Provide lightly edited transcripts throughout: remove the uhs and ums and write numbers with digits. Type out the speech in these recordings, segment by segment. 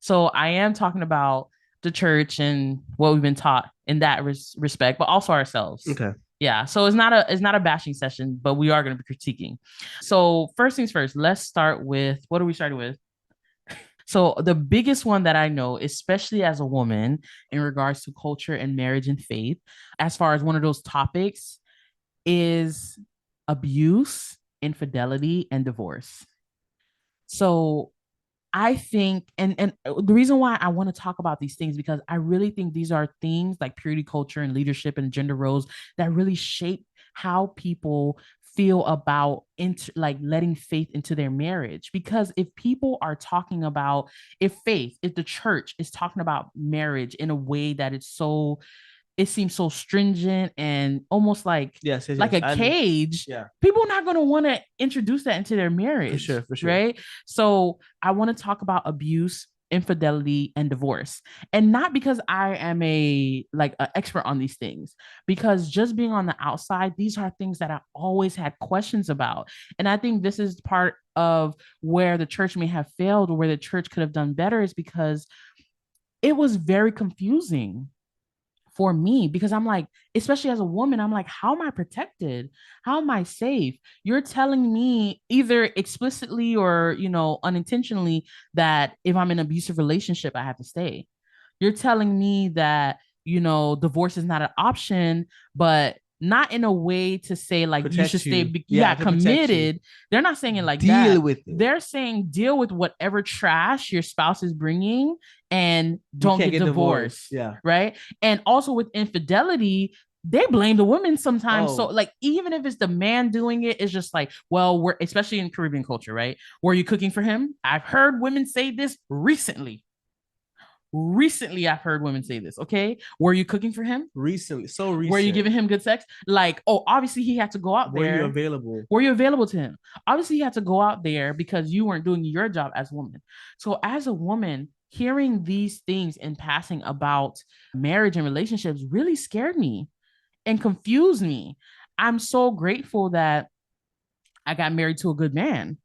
So I am talking about the church and what we've been taught in that respect, but also ourselves. Okay. Yeah. So it's not a bashing session, but we are going to be critiquing. So first things first, let's start with what are we starting with? So the biggest one that I know, especially as a woman, in regards to culture and marriage and faith, as far as one of those topics, is abuse, infidelity, and divorce. So I think, and the reason why I want to talk about these things because I really think these are things like purity culture and leadership and gender roles that really shape how people feel about like letting faith into their marriage. Because if people are talking about, if the church is talking about marriage in a way that it's so, it seems so stringent and almost Yes, yes, like yes. a cage, Yeah, people are not going to want to introduce that into their for marriage, sure, for sure. right? So I want to talk about abuse, infidelity, and divorce. And not because I am a like an expert on these things, because just being on the outside, these are things that I always had questions about. And I think this is part of where the church may have failed or where the church could have done better is because it was very confusing for me because I'm like, especially as a woman, I'm like, how am I protected? How am I safe? You're telling me either explicitly or, unintentionally that if I'm in an abusive relationship, I have to stay. You're telling me that, divorce is not an option, but not in a way to say like you should Protect stay, you. Yeah, yeah, to protect you. committed. They're not saying it like Deal that. with it. They're saying deal with whatever trash your spouse is bringing and You don't can't get get divorced. divorced, Yeah. right? And also with infidelity, they blame the women sometimes. So Oh, like even if it's the man doing it, it's just like, well, we're especially in Caribbean culture, right? Were you cooking for him? I've heard women say this recently. Recently, I've heard women say this. Okay, were you cooking for him? recently, so Were you recent. giving him good sex? Like, oh, obviously he had to go out Were you there. available? Were you available to him? Obviously, he had to go out there because you weren't doing your job as a woman. So, as a woman, hearing these things in passing about marriage and relationships really scared me and confused me. I'm so grateful that I got married to a good man.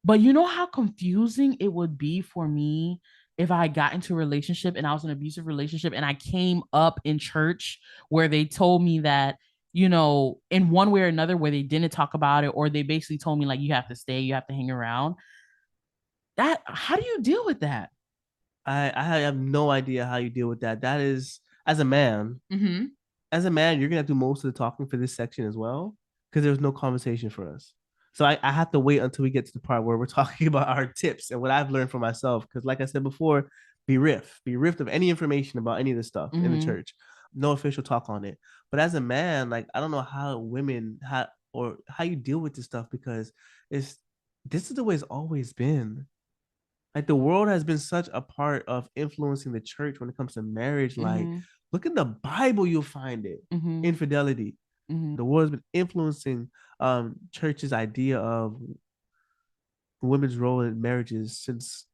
But you know how confusing it would be for me if I got into a relationship and I was in an abusive relationship and I came up in church where they told me that, in one way or another, where they didn't talk about it, or they basically told me, like, you have to stay, you have to hang around. That, how do you deal with that? I have no idea how you deal with that. That is, as a man, Mm-hmm. you're gonna have to do most of the talking for this section as well, because there's no conversation for us. So I have to wait until we get to the part where we're talking about our tips and what I've learned for myself. Because like I said before, be rift of any information about any of this stuff in the Mm-hmm. church. No official talk on it. But as a man, like I don't know how women or how you deal with this stuff because it's this is the way it's always been. Like the world has been such a part of influencing the church when it comes to marriage. Like, Mm-hmm. look in the Bible, you'll find it. Mm-hmm. Infidelity. Mm-hmm. The world has been influencing church's idea of women's role in marriages since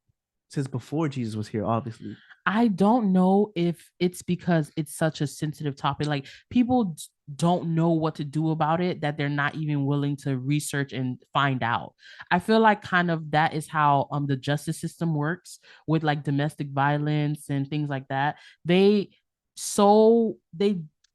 before Jesus was here, obviously. I don't know if it's because it's such a sensitive topic. Like people don't know what to do about it, that they're not even willing to research and find out. I feel like kind of that is how the justice system works with like domestic violence and things like that. They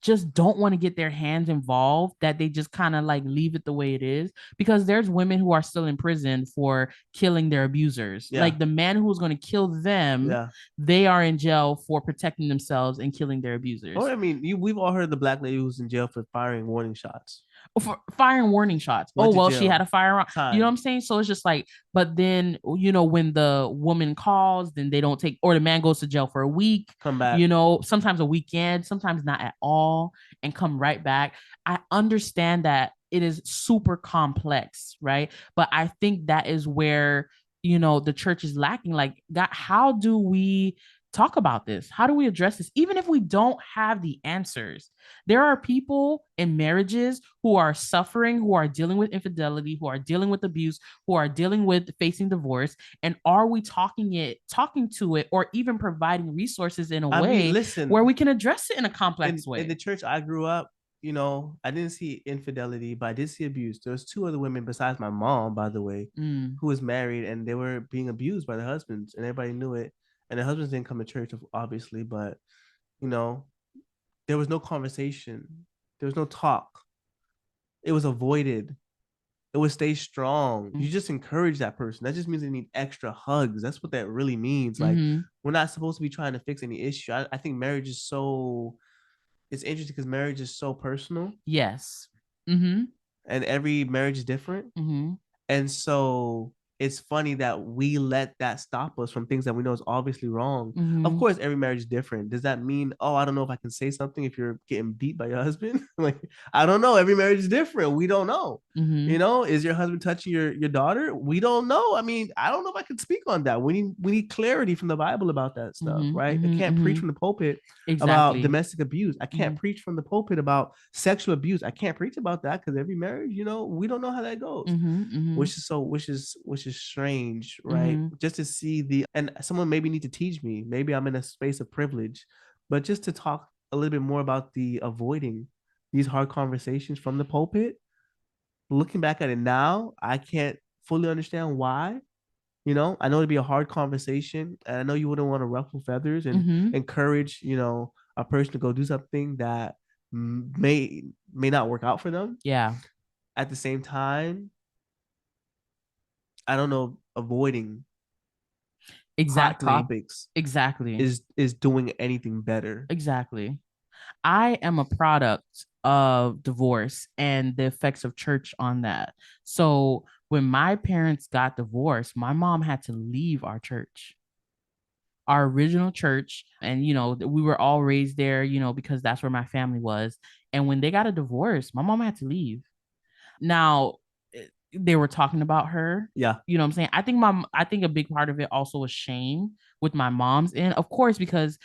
just don't want to get their hands involved, that they just kind of like leave it the way it is, because there's women who are still in prison for killing their abusers. Yeah, Like the man who was going to kill them, yeah. they are in jail for protecting themselves and killing their Or abusers. I mean, we've all heard of the black lady who's in jail for firing warning shots. For firing warning shots. Oh, Went to well, she had jail. a firearm. You know what Time. I'm saying? So it's just like, but then, when the woman calls, then they don't take, or the man goes to jail for a week, Come back. sometimes a weekend, sometimes not at all, and come right back. I understand that it is super complex, right? But I think that is where, the church is lacking. Like, God, how do we talk about this? How do we address this? Even if we don't have the answers, there are people in marriages who are suffering, who are dealing with infidelity, who are dealing with abuse, who are dealing with facing divorce. And are we talking to it, or even providing resources in a I mean, way where listen, we can address it in a in complex in way? the church I grew up, I didn't see infidelity, but I did see abuse. There was two other women besides my mom, by the way, Mm. who was married, and they were being abused by their husbands, and everybody knew it. And the husbands didn't come to church, obviously, but you know, there was no conversation, there was no talk. It was avoided. It would stay strong. You just encourage that person. That just means they need extra hugs. That's what that really means. Like, Mm-hmm. we're not supposed to be trying to fix any issue. I think marriage is so, it's interesting because marriage is so personal, Yes. Mm-hmm. and every marriage is different. Mm-hmm. And so it's funny that we let that stop us from things that we know is obviously wrong. Of Mm-hmm. course, every marriage is different. Does that mean, oh, I don't know if I can say something if you're getting beat by your husband? Like, I don't know. Every marriage is different. We don't know. Mm-hmm. Is your husband touching your daughter? We don't know. I mean, I don't know if I can speak on that. We need clarity from the Bible about that stuff, Mm-hmm. right? I Mm-hmm. can't preach Mm-hmm. from the pulpit about Exactly. domestic abuse. I Mm-hmm. can't preach from the pulpit about sexual abuse. I can't preach about that because every marriage, we don't know how that goes, Mm-hmm. Mm-hmm. which is strange, right? Mm-hmm. Just to see the and someone maybe need to teach me. Maybe I'm in a space of privilege, but just to talk a little bit more about the avoiding these hard conversations from the pulpit. Looking back at it now, I can't fully understand why. I know it'd be a hard conversation, and I know you wouldn't want to ruffle feathers and Mm-hmm. encourage, a person to go do something that may not work out for them. Yeah. At the same time, I don't know, avoiding hot Exactly. topics Exactly. is doing anything better. Exactly. I am a product of divorce and the effects of church on that. So when my parents got divorced, my mom had to leave our church, our original church. And, we were all raised there, because that's where my family was. And when they got a divorce, my mom had to leave. Now, they were talking about her. Yeah. You know what I'm saying? I think a big part of it also was shame with my mom's end, of course, because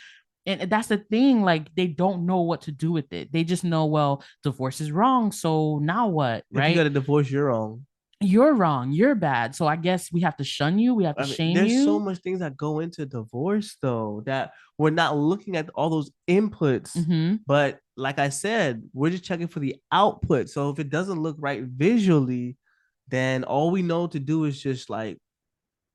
and that's the thing, like they don't know what to do with it. They just know, well, divorce is wrong, so now what, If you right? got a divorce, you're wrong. You're wrong, you're bad, so I guess we have to shun you, we have to I mean, shame there's so you. much things that go into divorce though that we're not looking at all those inputs. Mm-hmm. But like I said, we're just checking for the output. So if it doesn't look right visually, then all we know to do is just like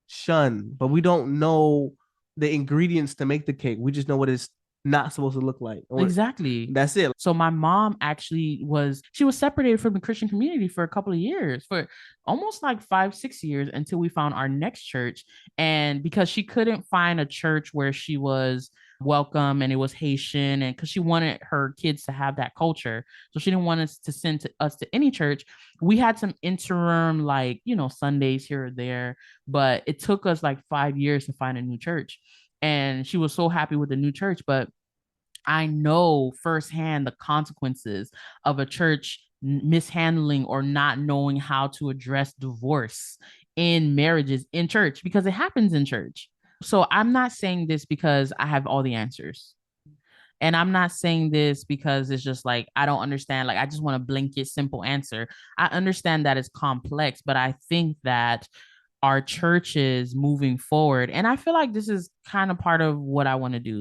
shun. But we don't know the ingredients to make the cake. We just know what it's not supposed to look like. Exactly. That's it. So my mom actually she was separated from the Christian community for a couple of years, for almost like 5, 6 years, until we found our next church. And because she couldn't find a church where she was welcome and it was Haitian, and because she wanted her kids to have that culture. So she didn't want us to send us to any church. We had some interim, like, Sundays here or there, but it took us like 5 years to find a new church. And she was so happy with the new church, but I know firsthand the consequences of a church mishandling or not knowing how to address divorce in marriages in church, because it happens in church. So I'm not saying this because I have all the answers. And I'm not saying this because it's just like I don't understand. Like I just want a blanket, simple answer. I understand that it's complex, but I think that our churches moving forward, and I feel like this is kind of part of what I want to do.